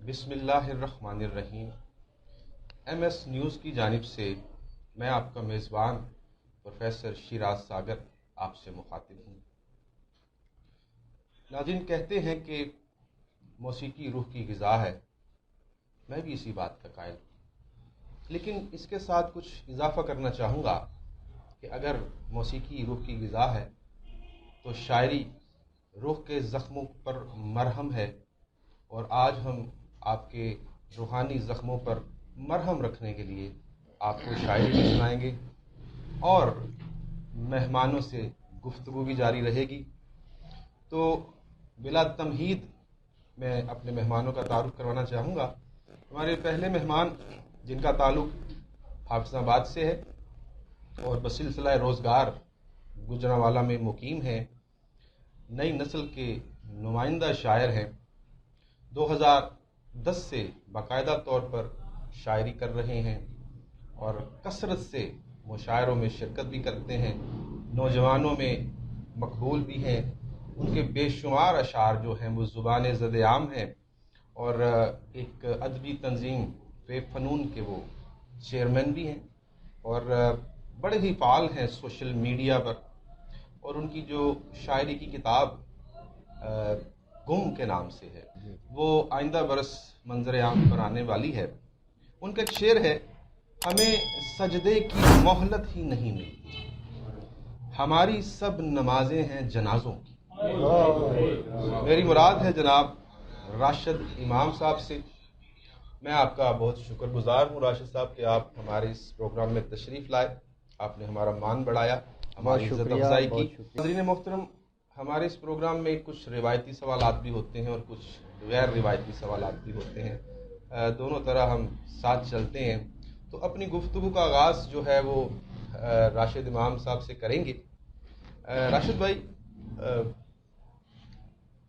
بسم اللہ الرحمن الرحیم۔ ایم ایس نیوز کی جانب سے میں آپ کا میزبان پروفیسر شیراز ساگر آپ سے مخاطب ہوں۔ ناظرین، کہتے ہیں کہ موسیقی روح کی غذا ہے، میں بھی اسی بات کا قائل ہوں، لیکن اس کے ساتھ کچھ اضافہ کرنا چاہوں گا کہ اگر موسیقی روح کی غذا ہے تو شاعری روح کے زخموں پر مرہم ہے، اور آج ہم آپ کے روحانی زخموں پر مرہم رکھنے کے لیے آپ کو شاعری بھی سنائیں گے اور مہمانوں سے گفتگو بھی جاری رہے گی۔ تو بلا تمہید میں اپنے مہمانوں کا تعارف کروانا چاہوں گا۔ ہمارے پہلے مہمان، جن کا تعلق حافظ آباد سے ہے اور بسلسلہ روزگار گوجرانوالہ میں مقیم ہیں، نئی نسل کے نمائندہ شاعر ہیں، 2010 سے باقاعدہ طور پر شاعری کر رہے ہیں اور کثرت سے مشاعروں میں شرکت بھی کرتے ہیں، نوجوانوں میں مقبول بھی ہیں۔ ان کے بے شمار اشعار جو ہیں وہ زبان زد عام ہیں، اور ایک ادبی تنظیم فیب فنون کے وہ چیئرمین بھی ہیں، اور بڑے ہی فعال ہیں سوشل میڈیا پر، اور ان کی جو شاعری کی کتاب گم کے نام سے ہے وہ آئندہ برس منظر عام پر آنے والی ہے۔ ان کا ایک شعر ہے: ہمیں سجدے کی مہلت ہی نہیں ملتی، ہماری سب نمازیں ہیں جنازوں کی۔ میری مراد ہے جناب راشد امام صاحب سے۔ میں آپ کا بہت شکر گزار ہوں راشد صاحب کہ آپ ہمارے اس پروگرام میں تشریف لائے، آپ نے ہمارا مان بڑھایا، ہماری عزت افزائی کی۔ ناظرین محترم، ہمارے اس پروگرام میں کچھ روایتی سوالات بھی ہوتے ہیں اور کچھ غیر روایتی سوالات بھی ہوتے ہیں، دونوں طرح ہم ساتھ چلتے ہیں۔ تو اپنی گفتگو کا آغاز جو ہے وہ راشد امام صاحب سے کریں گے۔ راشد بھائی،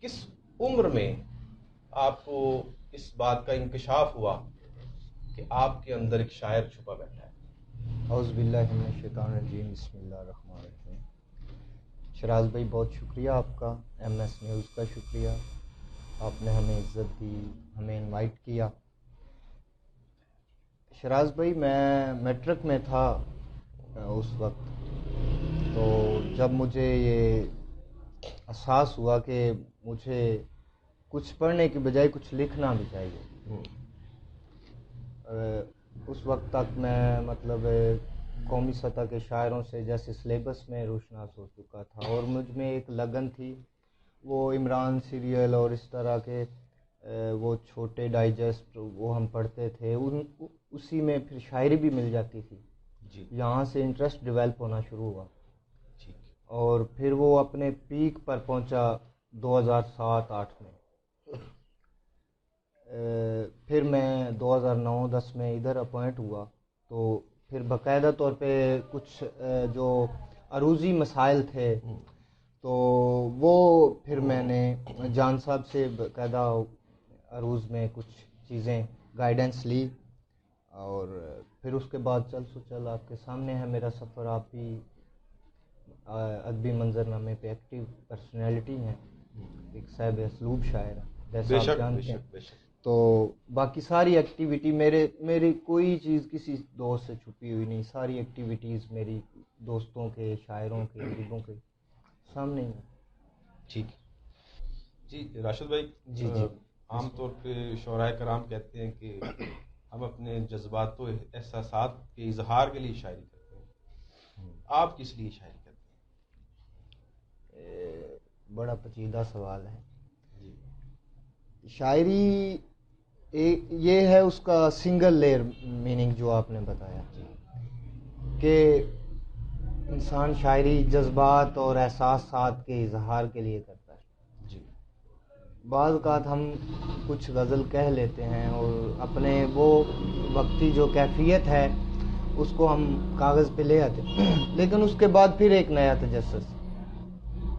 کس عمر میں آپ کو اس بات کا انکشاف ہوا کہ آپ کے اندر ایک شاعر چھپا بیٹھا ہے؟ اعوذ باللہ من الشیطان الرجیم، بسم اللہ الرحمن الرحیم۔ شیراز بھائی، بہت شکریہ آپ کا، ایم ایس نیوز کا شکریہ، آپ نے ہمیں عزت دی، ہمیں انوائٹ کیا۔ شیراز بھائی، میں میٹرک میں تھا اس وقت، تو جب مجھے یہ احساس ہوا کہ مجھے کچھ پڑھنے کی بجائے کچھ لکھنا بھی چاہیے، اس وقت تک میں قومی سطح کے شاعروں سے جیسے سلیبس میں روشناس ہو چکا تھا، اور مجھ میں ایک لگن تھی، وہ عمران سیریل اور اس طرح کے وہ چھوٹے ڈائجسٹ وہ ہم پڑھتے تھے، اسی میں پھر شاعری بھی مل جاتی تھی جی، یہاں سے انٹرسٹ ڈیولپ ہونا شروع ہوا، اور پھر وہ اپنے پیک پر پہنچا 2007-8 میں۔ پھر میں 2009-10 میں ادھر اپوائنٹ ہوا، تو پھر باقاعدہ طور پہ کچھ جو عروضی مسائل تھے تو وہ پھر میں نے جان صاحب سے باقاعدہ عروض میں کچھ چیزیں گائیڈنس لی، اور پھر اس کے بعد چل آپ کے سامنے ہے میرا سفر۔ آپ بھی ادبی منظرنامے پہ ایکٹیو پرسنالٹی ہیں، ایک صاحب اسلوب شاعر ہیں جیسا آپ جانتے ہیں، تو باقی ساری ایکٹیویٹی میری کوئی چیز کسی دوست سے چھپی ہوئی نہیں، ساری ایکٹیویٹیز میری دوستوں کے، شاعروں کے، ادیبوں کے سامنے ہی ہیں۔ ٹھیک جی راشد بھائی، جی عام طور پہ شعراء کرام کہتے ہیں کہ ہم اپنے جذبات و احساسات کے اظہار کے لیے شاعری کرتے ہیں، آپ کس لیے شاعری کرتے ہیں؟ بڑا پیچیدہ سوال ہے جی۔ شاعری یہ ہے اس کا سنگل لیئر میننگ جو آپ نے بتایا کہ انسان شاعری جذبات اور احساسات کے اظہار کے لیے کرتا ہے جی۔ بعض اوقات ہم کچھ غزل کہہ لیتے ہیں اور اپنے وہ وقتی جو کیفیت ہے اس کو ہم کاغذ پہ لے آتے ہیں، لیکن اس کے بعد پھر ایک نیا تجسس،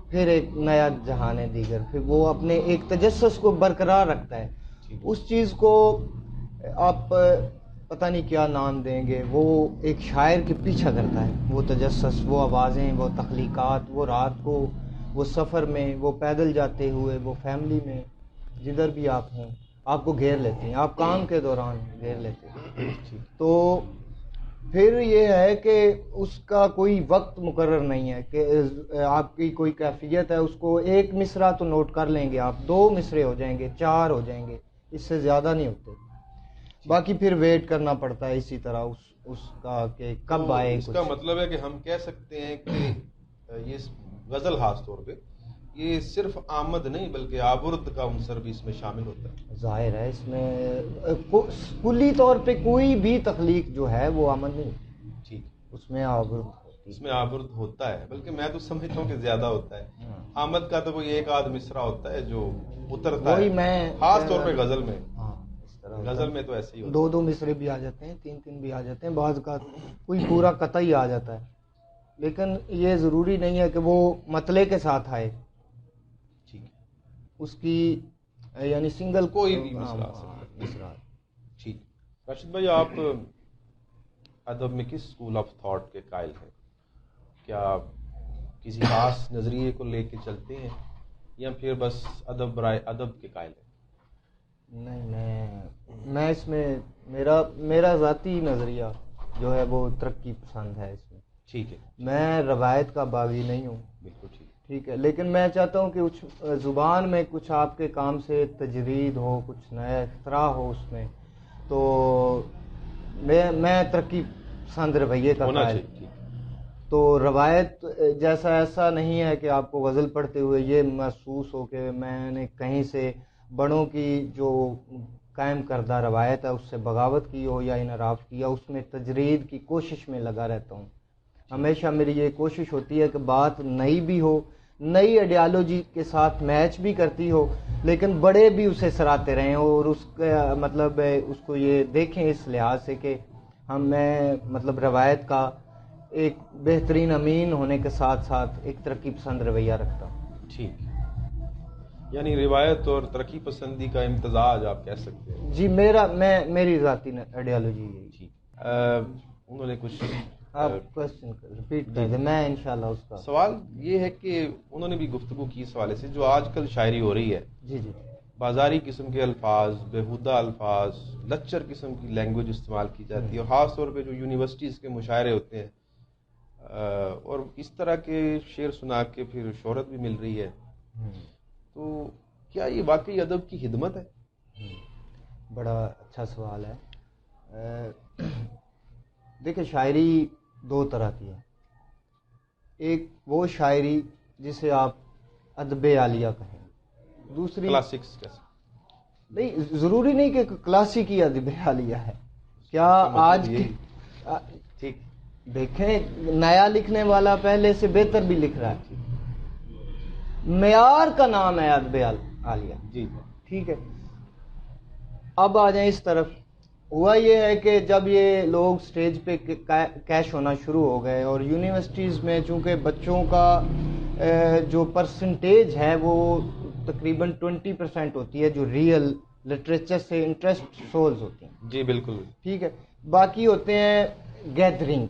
پھر ایک نیا جہان دیگر، پھر وہ اپنے ایک تجسس کو برقرار رکھتا ہے۔ اس چیز کو آپ پتہ نہیں کیا نام دیں گے، وہ ایک شاعر کے پیچھا کرتا ہے، وہ تجسس، وہ آوازیں، وہ تخلیقات، وہ رات کو، وہ سفر میں، وہ پیدل جاتے ہوئے، وہ فیملی میں، جدھر بھی آپ ہوں، آپ کو گھیر لیتے ہیں، آپ کام کے دوران گھیر لیتے ہیں. تو پھر یہ ہے کہ اس کا کوئی وقت مقرر نہیں ہے کہ آپ کی کوئی کیفیت ہے، اس کو ایک مصرع تو نوٹ کر لیں گے آپ، 2 مصرے ہو جائیں گے، 4 ہو جائیں گے، اس سے زیادہ نہیں ہوتے. باقی پھر ویٹ کرنا پڑتا ہے اسی طرح اس کا کہ کب آئے. اس کا مطلب ہے کہ ہم کہہ سکتے ہیں کہ یہ غزل خاص طور پہ یہ صرف آمد نہیں بلکہ آورد کا عنصر بھی اس میں شامل ہوتا ہے. ظاہر ہے اس میں کلی طور پہ کوئی بھی تخلیق جو ہے وہ آمد نہیں ہوتی. ٹھیک، اس میں آورد اس میں آورد ہوتا ہے، بلکہ میں تو سمجھتا ہوں کہ زیادہ ہوتا ہے. آمد کا تو کوئی ایک آدھ مصرع ہوتا ہے جو اترتا ہے، خاص طور پہ غزل میں. غزل میں تو ایسے ہی ہوتا ہے، 2 مصرے بھی آ جاتے ہیں، 3 بھی آ جاتے ہیں، بعض کا کوئی پورا قطعی آ جاتا ہے. لیکن یہ ضروری نہیں ہے کہ وہ مطلع کے ساتھ آئے. ٹھیک، اس کی یعنی سنگل کوئی بھی مصرع. ٹھیک. راشد بھائی، آپ ادب میں کس اسکول آف تھاٹ کے قائل ہیں؟ کیا کسی خاص نظریے کو لے کے چلتے ہیں یا پھر بس ادب برائے ادب کے قائل ہیں؟ نہیں، میں اس میں میرا ذاتی نظریہ جو ہے وہ ترقی پسند ہے. اس میں ٹھیک ہے، میں روایت کا باغی نہیں ہوں. بالکل ٹھیک ہے، لیکن میں چاہتا ہوں کہ اس زبان میں کچھ آپ کے کام سے تجرید ہو، کچھ نیا اختراع ہو اس میں، تو میں ترقی پسند رویے کا ہونا قائل. چاہیے. تو روایت جیسا ایسا نہیں ہے کہ آپ کو غزل پڑھتے ہوئے یہ محسوس ہو کہ میں نے کہیں سے بڑوں کی جو قائم کردہ روایت ہے اس سے بغاوت کی ہو یا انحراف کیا. اس میں تجرید کی کوشش میں لگا رہتا ہوں. ہمیشہ میری یہ کوشش ہوتی ہے کہ بات نئی بھی ہو، نئی آئیڈیالوجی کے ساتھ میچ بھی کرتی ہو، لیکن بڑے بھی اسے سراتے رہیں اور اس کا مطلب اس کو یہ دیکھیں اس لحاظ سے کہ میں مطلب روایت کا ایک بہترین امین ہونے کے ساتھ ساتھ ایک ترقی پسند رویہ رکھتا ہوں. ٹھیک، یعنی روایت اور ترقی پسندی کا امتزاج آپ کہہ سکتے ہیں. جی، میری ذاتی آئیڈیالوجی یہی. ٹھیک. انہوں نے کچھ آپ کوشچن ریپیٹ کر دیں، میں انشاءاللہ اس کا سوال یہ ہے کہ انہوں نے بھی گفتگو کی اس حوالے سے جو آج کل شاعری ہو رہی ہے. جی بازاری قسم کے الفاظ، بےہودہ الفاظ، لچر قسم کی لینگویج استعمال کی جاتی ہے، اور خاص طور پہ جو یونیورسٹیز کے مشاعرے ہوتے ہیں اور اس طرح کے شعر سنا کے پھر شہرت بھی مل رہی ہے. تو کیا یہ واقعی ادب کی خدمت ہے؟ بڑا اچھا سوال ہے. دیکھیں، شاعری 2 طرح کی ہے. ایک وہ شاعری جسے آپ ادب عالیہ کہیں، دوسری کلاسکس کیسے؟ نہیں، ضروری نہیں کہ کلاسیکی ادب عالیہ ہے. کیا آج کی ٹھیک دیکھیں، نیا لکھنے والا پہلے سے بہتر بھی لکھ رہا ہے. معیار کا نام ہے ادب عالیہ. جی ٹھیک ہے. اب آ جائیں اس طرف. ہوا یہ ہے کہ جب یہ لوگ سٹیج پہ کیش ہونا شروع ہو گئے اور یونیورسٹیز میں چونکہ بچوں کا جو پرسنٹیج ہے وہ تقریباً 20% ہوتی ہے جو ریئل لٹریچر سے انٹرسٹ سولز ہوتی ہیں. جی بالکل ٹھیک ہے. باقی ہوتے ہیں گیدرنگ،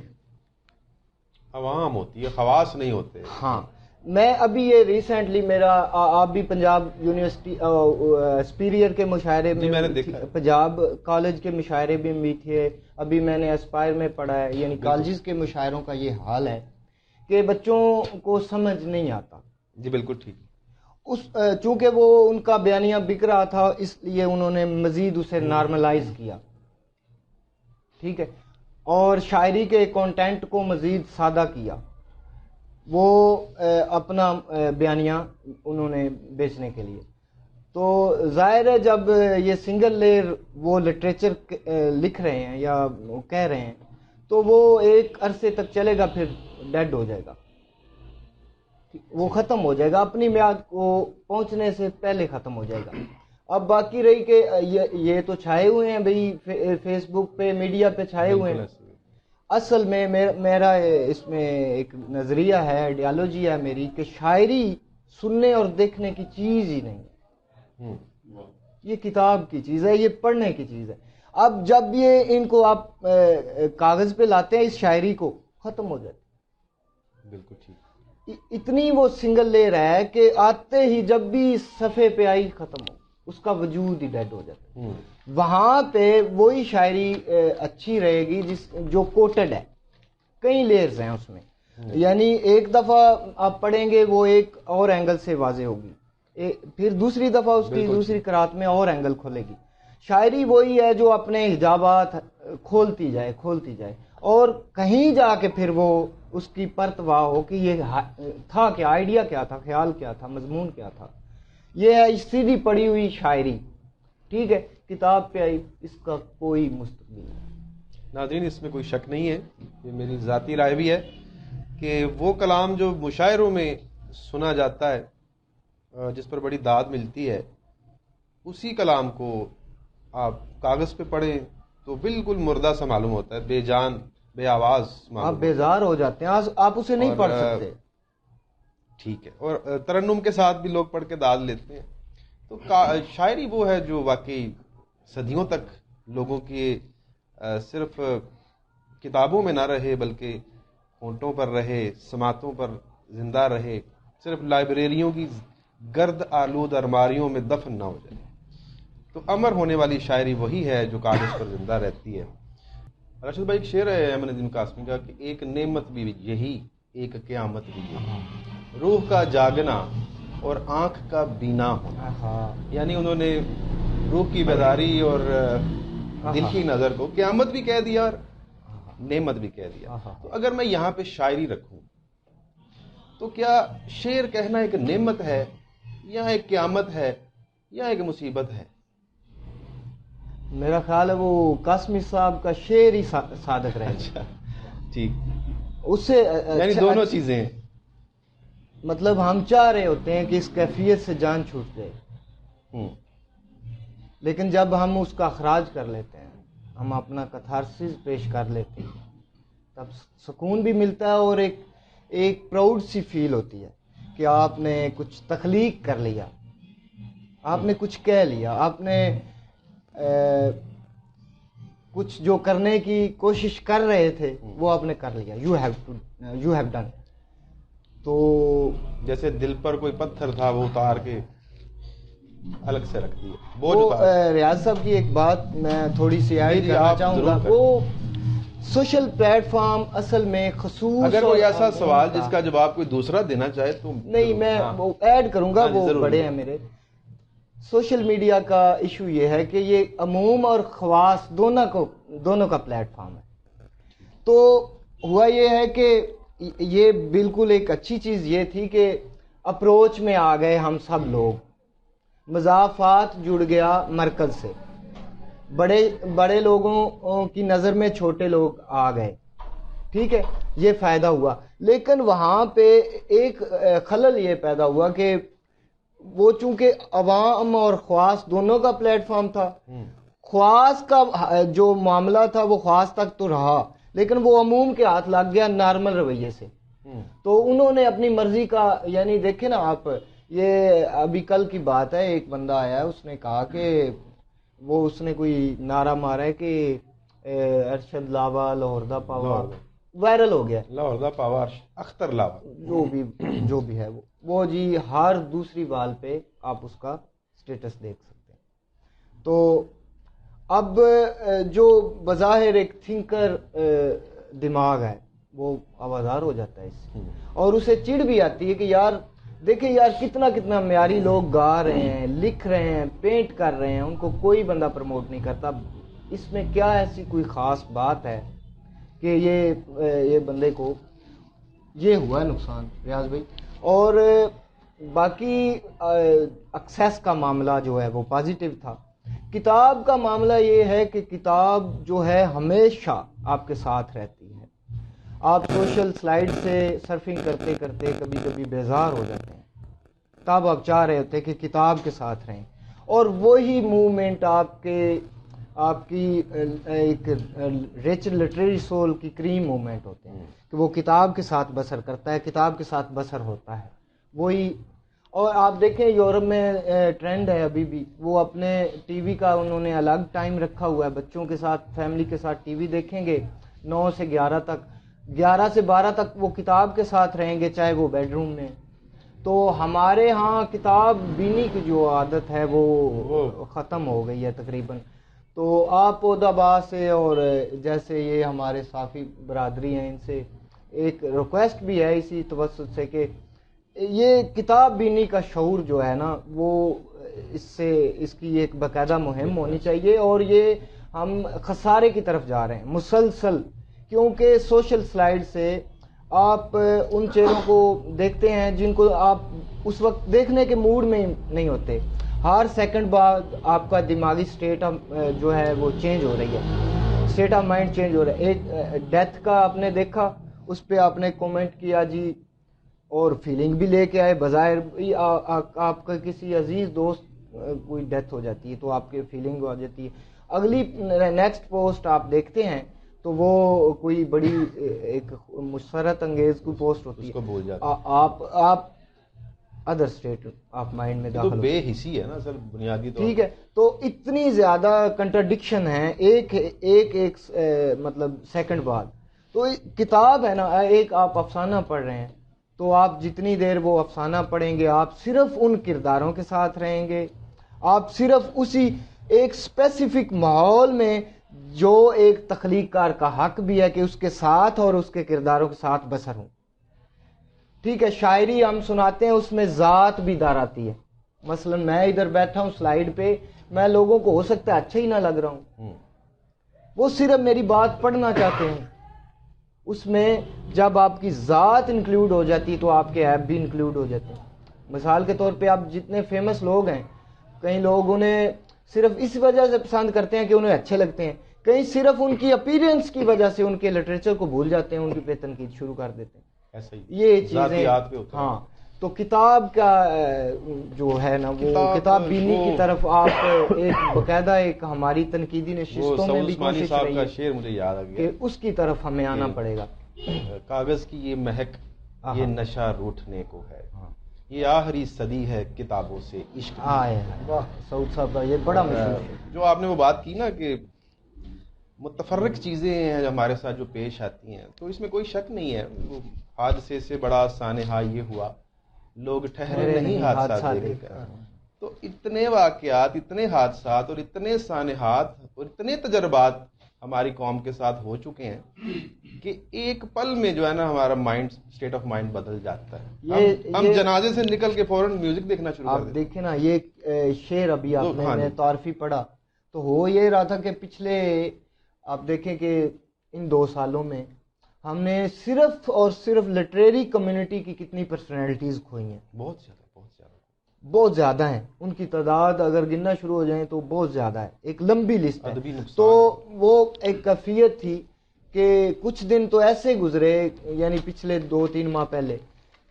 عوام ہوتی ہے، خواص نہیں ہوتے. ہاں، میں ابھی یہ ریسنٹلی میرا آپ بھی پنجاب یونیورسٹی سپیریئر کے مشاعرے میں پنجاب کالج کے مشاعرے بھی تھے. ابھی میں نے اسپائر میں پڑھا ہے. یعنی کالجز کے مشاعروں کا یہ حال ہے کہ بچوں کو سمجھ نہیں آتا. جی بالکل ٹھیک. چونکہ وہ ان کا بیانیہ بک رہا تھا اس لیے انہوں نے مزید اسے نارملائز کیا. ٹھیک ہے. اور شاعری کے کانٹینٹ کو مزید سادہ کیا. وہ اپنا بیانیہ انہوں نے بیچنے کے لیے. تو ظاہر ہے جب یہ سنگل لیئر وہ لٹریچر لکھ رہے ہیں یا کہہ رہے ہیں تو وہ ایک عرصے تک چلے گا، پھر ڈیڈ ہو جائے گا، وہ ختم ہو جائے گا، اپنی میعاد کو پہنچنے سے پہلے ختم ہو جائے گا. اب باقی رہی کہ یہ تو چھائے ہوئے ہیں بھئی فیس بک پہ، میڈیا پہ چھائے ہوئے ہیں. اصل میں میرا اس میں ایک نظریہ ہے، آئیڈیالوجی ہے میری کہ شاعری سننے اور دیکھنے کی چیز ہی نہیں ہے. یہ کتاب کی چیز ہے، یہ پڑھنے کی چیز ہے. اب جب یہ ان کو آپ کاغذ پہ لاتے ہیں اس شاعری کو، ختم ہو جاتی. بالکل ٹھیک. اتنی وہ سنگل لیئر ہے کہ آتے ہی جب بھی صفحے پہ آئی ختم ہو. اس کا وجود ہی ڈیڈ ہو جاتا ہے. وہاں پہ وہی شاعری اچھی رہے گی جو کوٹڈ ہے, کئی لیئرز ہیں اس میں, یعنی ایک دفعہ آپ پڑھیں گے وہ ایک اور اینگل سے واضح ہوگی, پھر دوسری دفعہ اس کی دوسری قرات میں اور اینگل کھولے گی. شاعری وہی ہے جو اپنے حجابات کھولتی جائے اور کہیں جا کے پھر وہ اس کی پرت واہ ہو کہ یہ تھا کہ آئیڈیا کیا تھا, خیال کیا تھا, مضمون کیا تھا. یہ ہے سیدھی پڑی ہوئی شاعری, ٹھیک ہے, کتاب پہ آئی, اس کا کوئی مستقبل نہیں. ناظرین اس میں کوئی شک نہیں ہے, یہ میری ذاتی رائے بھی ہے کہ وہ کلام جو مشاعروں میں سنا جاتا ہے جس پر بڑی داد ملتی ہے, اسی کلام کو آپ کاغذ پہ پڑھیں تو بالکل مردہ سا معلوم ہوتا ہے, بے جان بے آواز, آپ بیزار ہو جاتے ہیں, آپ اسے نہیں پڑھ سکتے. ٹھیک ہے, اور ترنم کے ساتھ بھی لوگ پڑھ کے داد لیتے ہیں. تو شاعری وہ ہے جو واقعی صدیوں تک لوگوں کی صرف کتابوں میں نہ رہے بلکہ ہونٹوں پر رہے, سماعتوں پر زندہ رہے, صرف لائبریریوں کی گرد آلود الماریوں میں دفن نہ ہو جائے. تو امر ہونے والی شاعری وہی ہے جو کاغذ پر زندہ رہتی ہے. راشد بھائی, ایک شعر ہے احمد الدین قاسمی کا کہ ایک نعمت بھی یہی, ایک قیامت بھی یہی, روح کا جاگنا اور آنکھ کا بینا ہونا. یعنی انہوں نے روح کی بیداری اور دل کی نظر کو قیامت بھی کہہ دیا اور نعمت بھی کہہ دیا. تو اگر میں یہاں پہ شاعری رکھوں تو کیا شعر کہنا ایک نعمت ہے یا ایک قیامت ہے یا ایک مصیبت ہے؟ میرا خیال ہے وہ قاسمی صاحب کا شعر ہی صادق رہے. اچھا ٹھیک, اس سے یعنی دونوں چیزیں ہیں. مطلب ہم چاہ رہے ہوتے ہیں کہ اس کیفیت سے جان چھوٹ جائے, لیکن جب ہم اس کا اخراج کر لیتے ہیں, ہم اپنا کتھارسس پیش کر لیتے ہیں, تب سکون بھی ملتا ہے اور ایک پراؤڈ سی فیل ہوتی ہے کہ آپ نے کچھ تخلیق کر لیا, آپ نے کچھ کہہ لیا, آپ نے کچھ جو کرنے کی کوشش کر رہے تھے وہ آپ نے کر لیا. You have done. تو جیسے دل پر کوئی پتھر تھا وہ اتار کے الگ سے رکھ دیا. وہ ریاض صاحب کی ایک بات میں تھوڑی سی ایڈ کرنا چاہوں گا. وہ سوشل پلیٹ فارم اصل میں خصوص, اگر کوئی ایسا سوال جس کا جواب کوئی دوسرا دینا چاہے تو نہیں, میں وہ ایڈ کروں گا, وہ بڑے ہیں میرے. سوشل میڈیا کا ایشو یہ ہے کہ یہ عموم اور خواص دونوں کا پلیٹ فارم ہے. تو ہوا یہ ہے کہ یہ بالکل ایک اچھی چیز یہ تھی کہ اپروچ میں آ گئے ہم سب لوگ, مضافات جڑ گیا مرکز سے, بڑے لوگوں کی نظر میں چھوٹے لوگ آ گئے, ٹھیک ہے, یہ فائدہ ہوا. لیکن وہاں پہ ایک خلل یہ پیدا ہوا کہ وہ چونکہ عوام اور خواص دونوں کا پلیٹ فارم تھا, خواص کا جو معاملہ تھا وہ خواص تک تو رہا, لیکن وہ عموم کے ہاتھ لگ گیا نارمل رویے سے. تو انہوں نے اپنی مرضی کا, یعنی دیکھیں نا آپ, یہ ابھی کل کی بات ہے, ایک بندہ آیا ہے, اس نے کہا کہ اس نے کوئی نعرہ مارا ہے کہ ارشد لاوا لاہور دا پاوا, وائرل ہو گیا, لاہور دا پاوا اختر لاوا, جو بھی ہے وہ جی ہر دوسری وال پہ آپ اس کا سٹیٹس دیکھ سکتے ہیں. تو اب جو بظاہر ایک تھنکر دماغ ہے وہ آوازار ہو جاتا ہے اس سے, اور اسے چڑ بھی آتی ہے کہ یار دیکھیں یار کتنا معیاری لوگ گا رہے ہیں, لکھ رہے ہیں, پینٹ کر رہے ہیں, ان کو کوئی بندہ پروموٹ نہیں کرتا. اس میں کیا ایسی کوئی خاص بات ہے کہ یہ بندے کو یہ ہوا نقصان ریاض بھائی. اور باقی ایکسیس کا معاملہ جو ہے وہ پازیٹیو تھا. کتاب کا معاملہ یہ ہے کہ کتاب جو ہے ہمیشہ آپ کے ساتھ رہتی ہے. آپ سوشل سلائیڈ سے سرفنگ کرتے کرتے کبھی کبھی بیزار ہو جاتے ہیں, تب آپ چاہ رہے ہوتے ہیں کہ کتاب کے ساتھ رہیں, اور وہی موومنٹ آپ کی ایک ریچ لٹریری سول کی کریم موومنٹ ہوتے ہیں کہ وہ کتاب کے ساتھ بسر کرتا ہے, کتاب کے ساتھ بسر ہوتا ہے وہی. اور آپ دیکھیں یورپ میں ٹرینڈ ہے ابھی بھی, وہ اپنے ٹی وی کا انہوں نے الگ ٹائم رکھا ہوا ہے, بچوں کے ساتھ فیملی کے ساتھ ٹی وی دیکھیں گے 9 سے 11 تک, 11 سے 12 تک وہ کتاب کے ساتھ رہیں گے, چاہے وہ بیڈ روم میں. تو ہمارے ہاں کتاب بینی کی جو عادت ہے وہ ختم ہو گئی ہے تقریباً. تو آپ اوداباد سے اور جیسے یہ ہمارے صافی برادری ہیں ان سے ایک ریکویسٹ بھی ہے اسی توسط سے کہ یہ کتاب بینی کا شعور جو ہے نا وہ اس کی ایک باقاعدہ مہم ہونی چاہیے. اور یہ ہم خسارے کی طرف جا رہے ہیں مسلسل, کیونکہ سوشل سلائیڈ سے آپ ان چہروں کو دیکھتے ہیں جن کو آپ اس وقت دیکھنے کے موڈ میں نہیں ہوتے. ہر سیکنڈ بعد آپ کا دماغی اسٹیٹ جو ہے وہ چینج ہو رہی ہے, اسٹیٹ آف مائنڈ چینج ہو رہا ہے. ایک ڈیتھ کا آپ نے دیکھا, اس پہ آپ نے کومنٹ کیا جی, اور فیلنگ بھی لے کے آئے. بظاہر آپ کا کسی عزیز دوست کوئی ڈیتھ ہو جاتی ہے تو آپ کی فیلنگ ہو جاتی ہے. اگلی نیکسٹ پوسٹ آپ دیکھتے ہیں تو وہ کوئی بڑی ایک مسرت انگیز کوئی پوسٹ ہوتی ہے, اس کو بھول جاتے ہیں. آپ ادر اسٹیٹ آف مائنڈ میں داخل, تو بے حسی ہے نا سر بنیادی طور. ٹھیک ہے, تو اتنی زیادہ کنٹرڈکشن ہے ایک مطلب سیکنڈ بعد. تو کتاب ہے نا, ایک آپ افسانہ پڑھ رہے ہیں تو آپ جتنی دیر وہ افسانہ پڑھیں گے آپ صرف ان کرداروں کے ساتھ رہیں گے, آپ صرف اسی ایک اسپیسیفک ماحول میں جو ایک تخلیق کار کا حق بھی ہے کہ اس کے ساتھ اور اس کے کرداروں کے ساتھ بسر ہوں. ٹھیک ہے, شاعری ہم سناتے ہیں اس میں ذات بھی دار آتی ہے. مثلا میں ادھر بیٹھا ہوں سلائیڈ پہ, میں لوگوں کو ہو سکتا ہے اچھا ہی نہ لگ رہا ہوں, وہ صرف میری بات پڑھنا چاہتے ہیں. اس میں جب آپ کی ذات انکلوڈ ہو جاتی ہے تو آپ کے ایپ بھی انکلوڈ ہو جاتے ہیں. مثال کے طور پہ آپ جتنے فیمس لوگ ہیں, کئی لوگ انہیں صرف اس وجہ سے پسند کرتے ہیں کہ انہیں اچھے لگتے ہیں, کئی صرف ان کی اپیرنس کی وجہ سے ان کے لٹریچر کو بھول جاتے ہیں, ان کی پہ تنقید شروع کر دیتے ہیں. ایسا ہی یہ چیزیں. ہاں, تو کتاب کا جو ہے نا وہ کتاب بینی کی طرف آپ ایک باقاعدہ ایک ہماری تنقیدی نشستوں میں بھی کوشش رہی ہے, شعر مجھے یاد آ گیا کہ اس کی طرف ہمیں آنا پڑے گا. کاغذ کی یہ مہک, یہ نشہ روٹھنے کو ہے, یہ آخری صدی ہے کتابوں سے عشق. سعود صاحب کا یہ بڑا مشہور, جو آپ نے وہ بات کی نا کہ متفرق چیزیں ہیں ہمارے ساتھ جو پیش آتی ہیں, تو اس میں کوئی شک نہیں ہے. وہ حادثے سے بڑا سانحہ یہ ہوا, لوگ ٹھہرے نہیں حادثات دیکھ کر. تو اتنے واقعات, اتنے حادثات اور اتنے سانحات اور اتنے تجربات ہماری قوم کے ساتھ ہو چکے ہیں کہ ایک پل میں جو ہے نا ہمارا مائنڈ, اسٹیٹ آف مائنڈ بدل جاتا ہے. ہم جنازے سے نکل کے فوراً میوزک دیکھنا شروع کر دیتے ہیں. آپ دیکھیں نا یہ شعر ابھی آپ نے تعارفی پڑھا تو ہو یہ رہا تھا کہ پچھلے آپ دیکھیں کہ ان 2 سالوں میں ہم نے صرف اور صرف لٹریری کمیونٹی کی کتنی پرسنالٹیز کھوئی ہیں. بہت زیادہ ہیں, ان کی تعداد اگر گننا شروع ہو جائیں تو بہت زیادہ ہے, ایک لمبی لسٹ ہے. تو وہ ایک کیفیت تھی کہ کچھ دن تو ایسے گزرے, یعنی پچھلے 2-3 ماہ پہلے,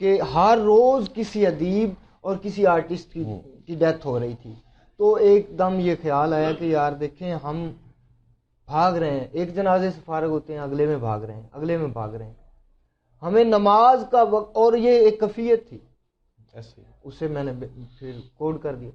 کہ ہر روز کسی ادیب اور کسی آرٹسٹ کی ڈیتھ ہو رہی تھی. تو ایک دم یہ خیال آیا کہ یار دیکھیں ہم بھاگ رہے ہیں, ایک جنازے سے فارغ ہوتے ہیں اگلے میں بھاگ رہے ہیں, اگلے میں بھاگ رہے ہیں. ہمیں نماز کا وقت, اور یہ ایک کیفیت تھی, اسے میں نے پھر کوڈ کر دیا.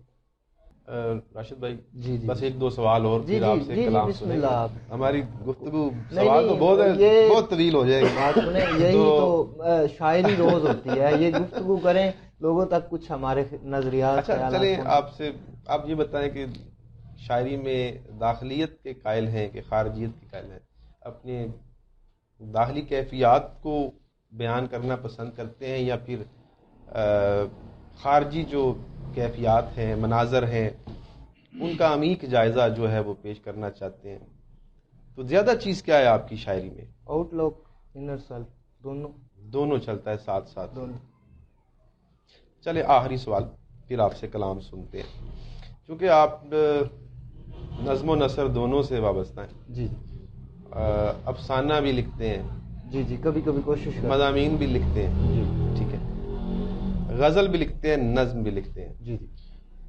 راشد بھائی جی بس 1-2 سوال اور پھر آپ سے کلام بسم اللہ. ہماری گفتگو سوال تو بہت طویل ہو جائے گی. بات سنیں, یہی تو شاعری روز ہوتی ہے, یہ گفتگو کریں لوگوں تک کچھ ہمارے نظریات. اچھا چلیں آپ یہ بتائیں کہ شاعری میں داخلیت کے قائل ہیں کہ خارجیت کے قائل ہیں؟ اپنے داخلی کیفیات کو بیان کرنا پسند کرتے ہیں یا پھر خارجی جو کیفیات ہیں, مناظر ہیں, ان کا عمیق جائزہ جو ہے وہ پیش کرنا چاہتے ہیں؟ تو زیادہ چیز کیا ہے آپ کی شاعری میں؟ آؤٹ لک, انر سیلف, دونوں چلتا ہے ساتھ ساتھ. چلے آخری سوال پھر آپ سے کلام سنتے ہیں, کیونکہ آپ نظم و نثر دونوں سے وابستہ ہیں. جی. افسانہ بھی لکھتے ہیں. جی کبھی کوشش کریں. مضامین بھی لکھتے ہیں. جی ٹھیک ہے. غزل بھی لکھتے ہیں, نظم بھی لکھتے ہیں. جی.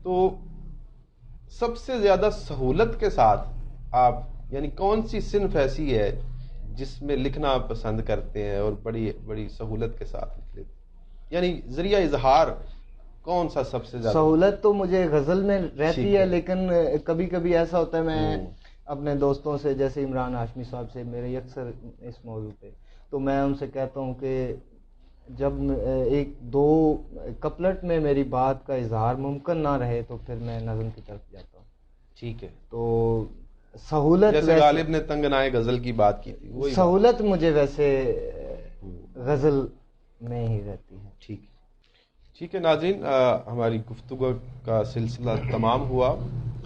تو سب سے زیادہ سہولت کے ساتھ آپ, یعنی کون سی صنف ایسی ہے جس میں لکھنا پسند کرتے ہیں اور بڑی بڑی سہولت کے ساتھ لکھ لیتے ہیں؟ یعنی ذریعہ اظہار کون سا سب سے زیادہ؟ سہولت تو مجھے غزل میں رہتی ہے, لیکن کبھی کبھی ایسا ہوتا ہے میں اپنے دوستوں سے, جیسے عمران ہاشمی صاحب سے میرے اکثر اس موضوع پہ, تو میں ان سے کہتا ہوں کہ جب ایک دو کپلٹ میں میری بات کا اظہار ممکن نہ رہے تو پھر میں نظم کی طرف جاتا ہوں. ٹھیک ہے. تو سہولت جیسے غالب نے تنگنائے غزل کی بات کی تھی وہی سہولت مجھے ویسے غزل میں ہی رہتی ہے. ٹھیک ہے ناظرین، ہماری گفتگو کا سلسلہ تمام ہوا.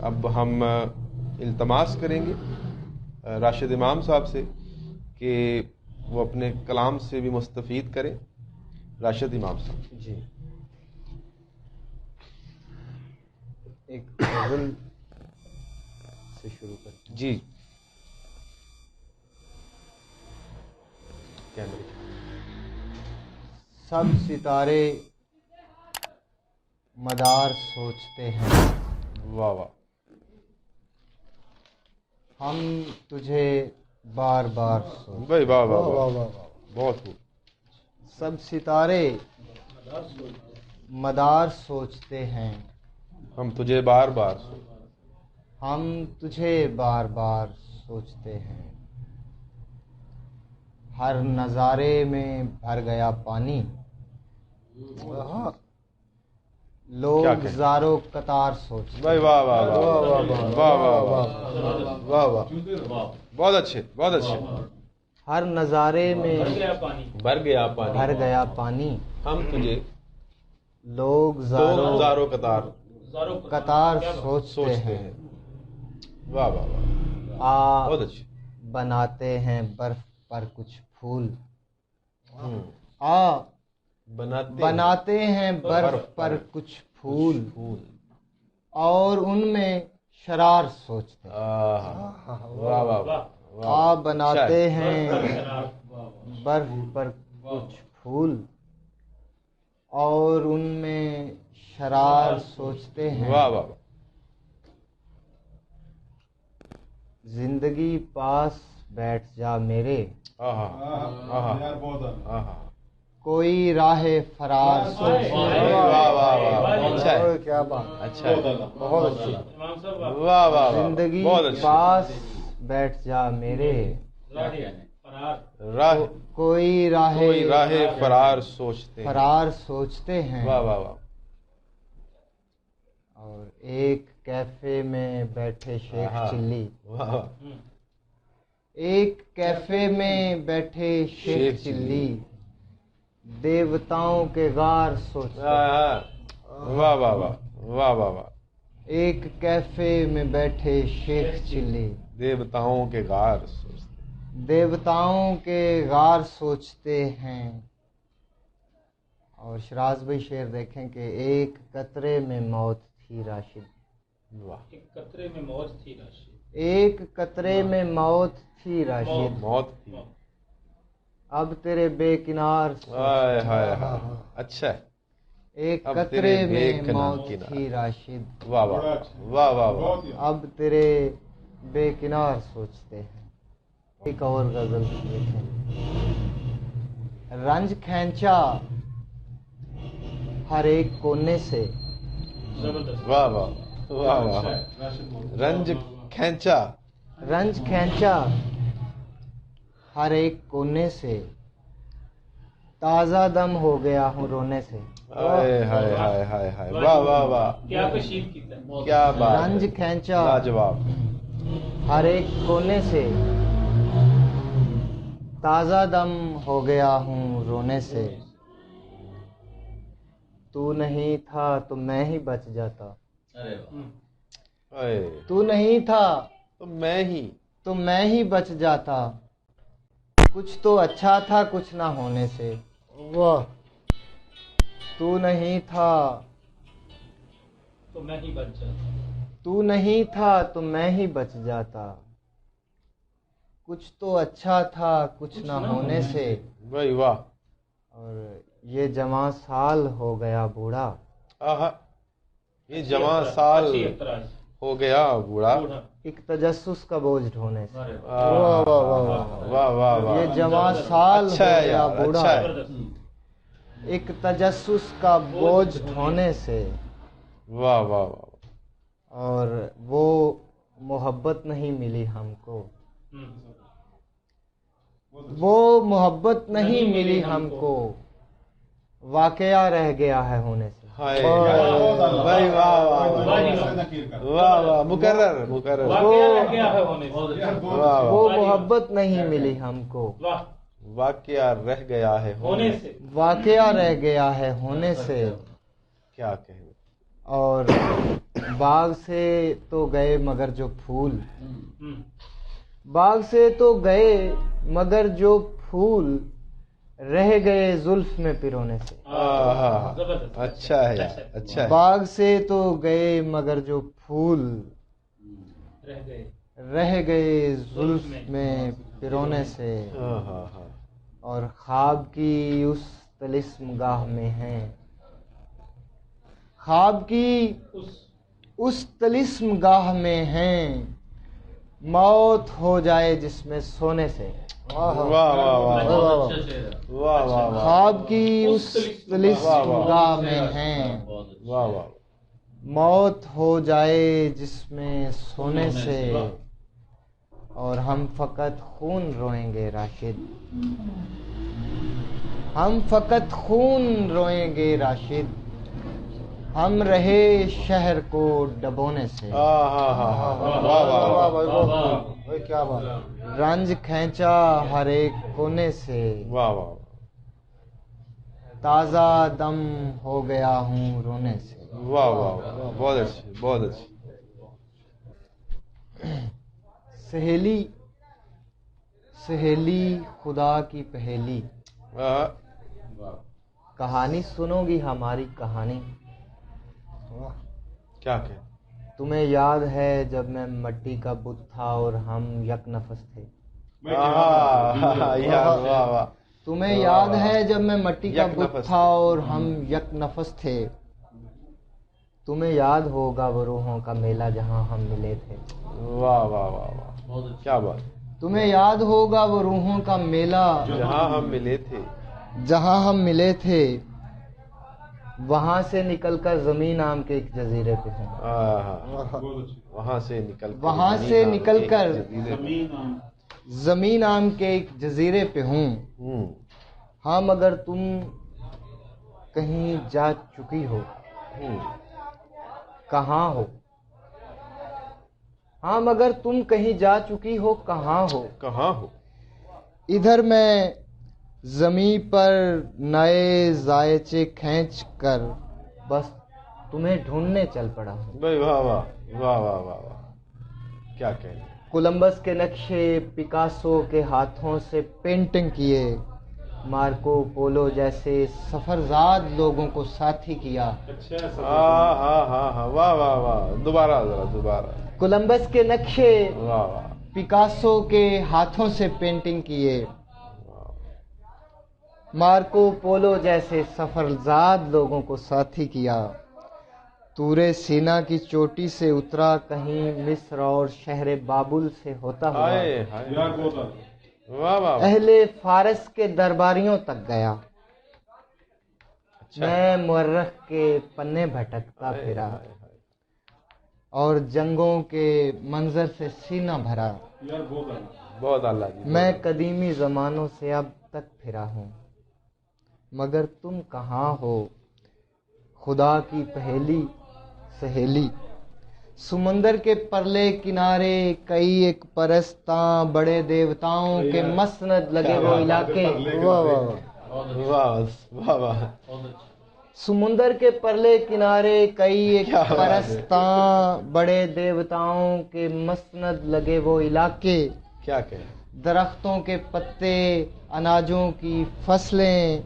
اب ہم التماس کریں گے راشد امام صاحب سے کہ وہ اپنے کلام سے بھی مستفید کریں. راشد امام صاحب جی ایک غزل سے شروع کرتے ہیں. جی سب ستارے مدار سوچتے ہیں، واہ واہ، ہم تجھے بار بار سوچتے بھائی واہ واہ واہ، بہت خوب. سب ستارے مدار سوچتے ہیں، ہم تجھے بار بار ہم تجھے بار بار سوچتے ہیں. ہر نظارے میں بھر گیا پانی، لوگ زارو قطار سوچتے. بھائی واہ واہ واہ واہ واہ واہ واہ، بہت اچھے بہت اچھے. ہر نظارے میں بھر گیا پانی، ہم تجھے لوگ زارو قطار سوچتے ہیں. واہ واہ واہ، بہت اچھے. بناتے ہیں برف پر کچھ پھول، بناتے ہیں برف پر کچھ پھول، اور ان میں شرار سوچتے ہیں. بناتے ہیں برف پر کچھ پھول اور ان میں شرار سوچتے ہیں. واہ واہ، زندگی پاس بیٹھ جا میرے، کوئی راہ فرار سوچتے ہیں. واہ واہ واہ، اچھا ہے، کیا بات، اچھا ہے، بہت اچھی. واہ واہ، زندگی بہت اچھا. پاس بیٹھ جا میرے، کوئی راہ فرار سوچتے ہیں. واہ واہ واہ. اور ایک کیفے میں بیٹھے شیخ چلی، ایک کیفے میں بیٹھے شیخ چلی، دیوتاؤں کے غار سوچتے ہیں. واہ واہ واہ واہ واہ واہ، ایک کیفے میں بیٹھے شیخ چلی، دیوتاؤں کے غار دیوتاؤں کے غار سوچتے ہیں. اور شراز بھائی شعر دیکھیں کہ ایک قطرے میں موت تھی راشد، ایک قطرے میں موت تھی راشد، ایک قطرے میں موت تھی راشد، موت تھی، اب تیرے بے کنار ہائے ہائے ہائے، اچھا ہے. ایک قطرے میں موت تھی راشد، واہ واہ واہ واہ واہ، اب تیرے بے کنار سوچتے ہیں. ایک اور غزل دیکھیں. رنج کھینچا ہر ایک کونے سے، واہ واہ واہ واہ، رنج کھینچا ہر ایک کونے سے، تازہ دم ہو گیا ہوں رونے سے. ہائے ہائے ہائے ہائے ہائے، واہ واہ واہ، کیا کشید کیتا ہے، کیا بات، رنج کھینچا لاجواب. ہر ایک کونے سے، تازہ دم ہو گیا ہوں رونے سے. تو نہیں تھا تو میں ہی بچ جاتا، تو نہیں تھا تو میں ہی بچ جاتا. کچھ تو اچھا تھا کچھ نہ ہونے سے. واہ. تو نہیں تھا تو میں ہی بچ جاتا، تو نہیں تھا تو میں ہی بچ جاتا. کچھ تو اچھا تھا کچھ نہ ہونے سے. بھائی واہ. اور یہ جواں سال ہو گیا بوڑھا، یہ جواں سال ہو گیا بوڑھا، ایک تجسس کا بوجھ ڈھونے سے. واہ واہ واہ، یہ جواں سال ہو گیا بوڑھا، اچھا ہے، ایک تجسس کا بوجھ ڈھونے سے. واہ واہ واہ. اور وہ محبت نہیں ملی ہم کو، وہ محبت نہیں ملی ہم کو، واقعہ رہ گیا ہے ہونے سے. ہائے بھائی واہ واہ واہ واہ مکرر واقعہ رہ گیا ہے ہونے سے. واہ وہ واہ محبت نہیں ملی ہم کو. واہ. واقعہ رہ گیا ہے ہونے سے. واقعہ رہ گیا ہے ہونے سے. کیا کہیں. اور باغ سے تو گئے مگر جو پھول, باغ سے تو گئے مگر جو پھول رہ گئے زلف میں پرونے سے. اچھا ہے یار, اچھا ہے. باغ سے تو گئے مگر جو پھول رہ گئے زلف میں پرونے سے. اور خواب کی اس طلسم گاہ میں ہیں, خواب کی اس طلسم گاہ میں ہیں, موت ہو جائے جس میں سونے سے. واہ واہ واہ واہ واہ. خواب کی اس طلسم گاہ میں ہیں, واہ واہ. موت ہو جائے جس میں سونے سے. اور ہم فقط خون روئیں گے راشد, ہم فقط خون روئیں گے راشد, ہم رہے شہر کو ڈبونے سے. کیا بات. رنج کھینچا ہر ایک کونے سے, واہ واہ. تازہ دم ہو گیا ہوں رونے سے. واہ واہ, بہت اچھی بہت اچھی. سہیلی سہیلی خدا کی پہیلی, کہانی سنو گی ہماری کہانی. کیا کہ تمہیں یاد ہے جب میں مٹی کا بت تھا اور ہم یک نفس تھے. تمہیں یاد ہے جب میں مٹی کا بت تھا اور ہم یک نفس تھے. تمہیں یاد ہوگا وہ روحوں کا میلہ جہاں ہم ملے تھے. واہ واہ واہ, کیا بات. تمہیں یاد ہوگا وہ روحوں کا میلہ جہاں ہم ملے تھے, جہاں ہم ملے تھے. وہاں سے نکل کر زمین نام کے ایک جزیرے پہ ہوں. وہاں سے نکل کر زمین نام کے ایک جزیرے پہ ہوں. ہاں مگر تم کہیں جا چکی ہو, کہاں ہو. ہاں مگر تم کہیں جا چکی ہو, کہاں ہو. کہاں ہو. ادھر میں زمین پر نئے ذائچے کھینچ کر بس تمہیں ڈھونڈنے چل پڑا ہوں. بھائی واہ واہ واہ واہ واہ واہ, کیا کہیں. کولمبس کے نقشے پکاسو کے ہاتھوں سے پینٹنگ کیے, مارکو پولو جیسے سفرزاد لوگوں کو ساتھی کیا. ہاں ہاں ہاں ہاں, واہ واہ واہ. دوبارہ ذرا دوبارہ. کولمبس کے نقشے واہ واہ. پکاسو کے ہاتھوں سے پینٹنگ کیے, مارکو پولو جیسے سفرزاد لوگوں کو ساتھی کیا. تورے سینا کی چوٹی سے اترا کہیں مصر اور شہر بابل سے ہوتا ہوا. واہ واہ. اہل فارس کے درباریوں تک گیا. میں مورخ کے پنے بھٹکتا پھرا اور جنگوں کے منظر سے سینہ بھرا. بہت اللہ جی. میں قدیمی زمانوں سے اب تک پھرا ہوں, مگر تم کہاں ہو. خدا کی پہیلی سہیلی. سمندر کے پرلے کنارے کئی ایک پرستاں بڑے دیوتاؤں کے مسند لگے وہ علاقے. سمندر کے پرلے کنارے کئی ایک پرستاں بڑے دیوتاؤں کے مسند لگے وہ علاقے. کیا کہ درختوں کے پتے, اناجوں کی فصلیں,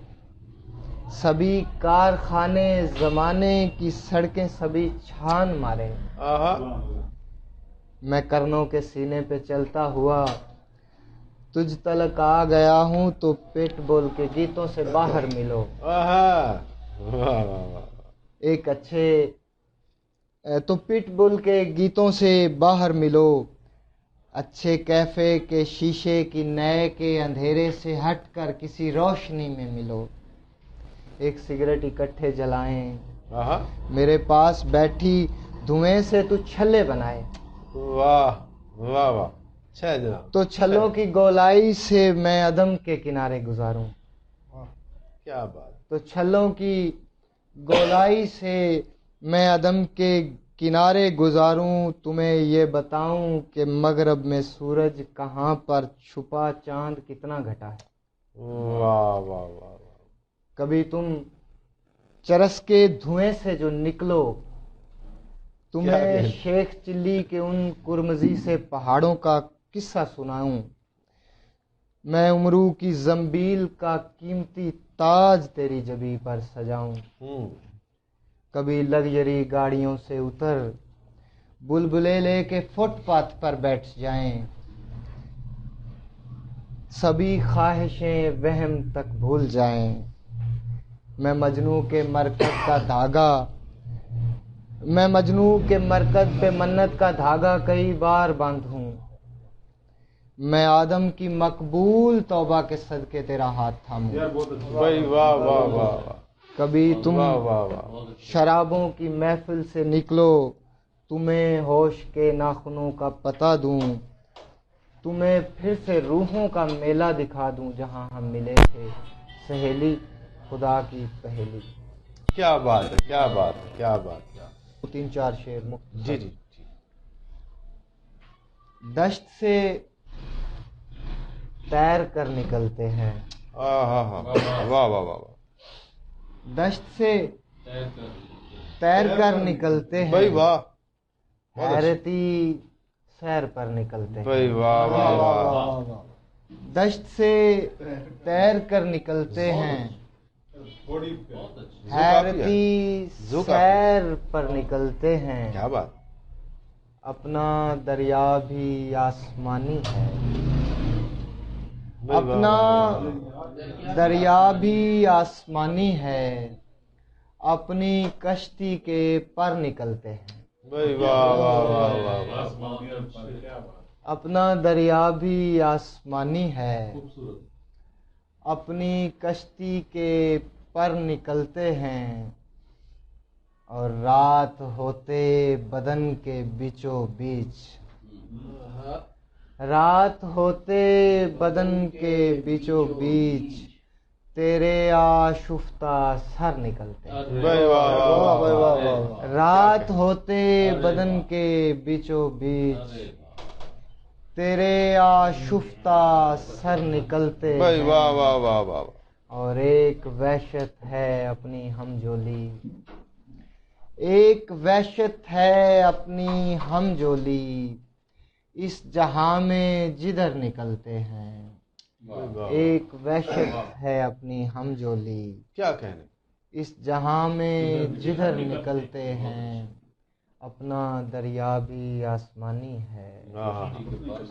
سبھی کارخانے زمانے کی سڑکیں سبھی چھان مارے. میں کرنوں کے سینے پہ چلتا ہوا تجھ تلک آ گیا ہوں, تو پٹ بول کے گیتوں سے باہر ملو. ایک اچھے تو پٹ بول کے گیتوں سے باہر ملو, اچھے کیفے کے شیشے کی نئے کے اندھیرے سے ہٹ کر کسی روشنی میں ملو. ایک سگریٹ اکٹھے جلائیں, میرے پاس بیٹھی دھوئیں سے تو چھلے بنائے. واہ واہ واہ, اچھا جناب. تو چھلوں کی گولائی سے میں عدم کے کنارے گزاروں. کیا بات. تو چھلوں کی گولائی سے میں عدم کے کنارے گزاروں، تمہیں یہ بتاؤں کہ مغرب میں سورج کہاں پر چھپا، چاند کتنا گھٹا ہے۔ واہ واہ واہ، کبھی تم چرس کے دھوئیں سے جو نکلو، تمہیں شیخ چلی کے ان کرمزی سے پہاڑوں کا قصہ سناؤں، میں امرو کی زنبیل کا قیمتی تاج تیری جبی پر سجاؤں۔ کبھی لگژری گاڑیوں سے اتر، بلبلے لے کے فٹ پاتھ پر بیٹھ جائیں، سبھی خواہشیں وہم تک بھول جائیں، میں مجنوں کے مرکز کا دھاگا، میں مجنوں کے مرکز پہ منت کا دھاگا کئی بار باندھوں، میں آدم کی مقبول توبہ کے صدقے تیرا ہاتھ تھاموں۔ بھائی واہ واہ واہ واہ، کبھی تم واہ واہ واہ، شرابوں کی محفل سے نکلو، تمہیں ہوش کے ناخنوں کا پتہ دوں، تمہیں پھر سے روحوں کا میلہ دکھا دوں، جہاں ہم ملے تھے سہیلی خدا کی پہیلی۔ کیا بات ہے، کیا بات ہے، کیا بات ہے۔ 3-4 شعر مختصر۔ جی جی جی، دشت سے تیر کر نکلتے ہیں، ہاں ہاں ہاں، واہ واہ واہ واہ، دشت سے تیر کر نکلتے بھائی ہیں، واہ، حیرتی سیر پر نکلتے ہیں، بھائی واہ واہ واہ، دشت سے تیر کر نکلتے ہیں، حیرتی سیر پر نکلتے ہیں، کیا بات، اپنا دریا بھی آسمانی ہے، بھائی واہ اپنا واہ، دریا بھی آسمانی ہے، اپنی کشتی کے پر نکلتے ہیں، بھائی واہ واہ واہ واہ واہ، اپنا دریا بھی آسمانی ہے، اپنی کشتی کے پر نکلتے ہیں، اور رات ہوتے بدن کے بیچو بیچ، رات ہوتے بدن کے بیچو بیچ، تیرے آشفتہ سر نکلتے ہیں، بھائی واہ واہ واہ واہ، رات ہوتے بدن کے بیچو بیچ، تیرے آشفتہ سر نکلتے بھائی ہیں، واہ واہ واہ واہ، اور ایک وحشت ہے اپنی ہم جولی، ایک وحشت ہے اپنی ہم جولی، اس جہاں میں جدھر نکلتے ہیں، ایک وحشت ہے اپنی ہم جولی، کیا کہنے، اس جہاں میں جدھر نکلتے ہیں، اپنا دریا بھی آسمانی ہے،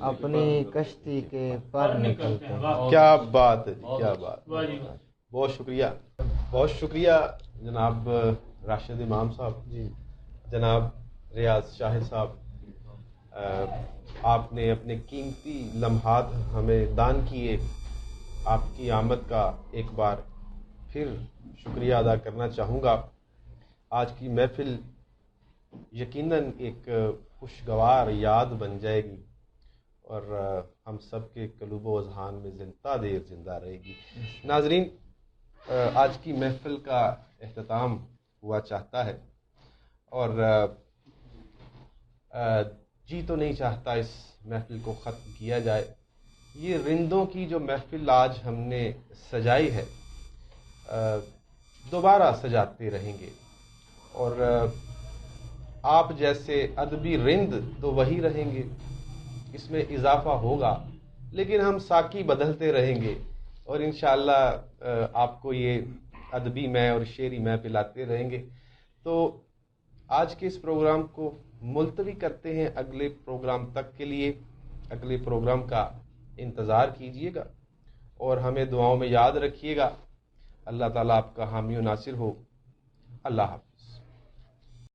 اپنی کشتی کے پر نکلتے ہیں۔ کیا بات ہے، کیا بات، بہت شکریہ، بہت شکریہ جناب راشد امام صاحب، جی جناب ریاض شاہد صاحب، آپ نے اپنے قیمتی لمحات ہمیں دان کیے، آپ کی آمد کا ایک بار پھر شکریہ ادا کرنا چاہوں گا۔ آج کی محفل یقیناً ایک خوشگوار یاد بن جائے گی، اور ہم سب کے قلوب و اذہان میں زندہ دیر زندہ رہے گی۔ ناظرین، آج کی محفل کا اختتام ہوا چاہتا ہے، اور جی تو نہیں چاہتا اس محفل کو ختم کیا جائے۔ یہ رندوں کی جو محفل آج ہم نے سجائی ہے، دوبارہ سجاتے رہیں گے، اور آپ جیسے ادبی رند تو وہی رہیں گے، اس میں اضافہ ہوگا، لیکن ہم ساقی بدلتے رہیں گے، اور انشاءاللہ آپ کو یہ ادبی میں اور شعری میں پلاتے رہیں گے۔ تو آج کے اس پروگرام کو ملتوی کرتے ہیں اگلے پروگرام تک کے لیے۔ اگلے پروگرام کا انتظار کیجیے گا، اور ہمیں دعاؤں میں یاد رکھیے گا۔ اللہ تعالیٰ آپ کا حامی و ناصر ہو۔ اللہ حافظ۔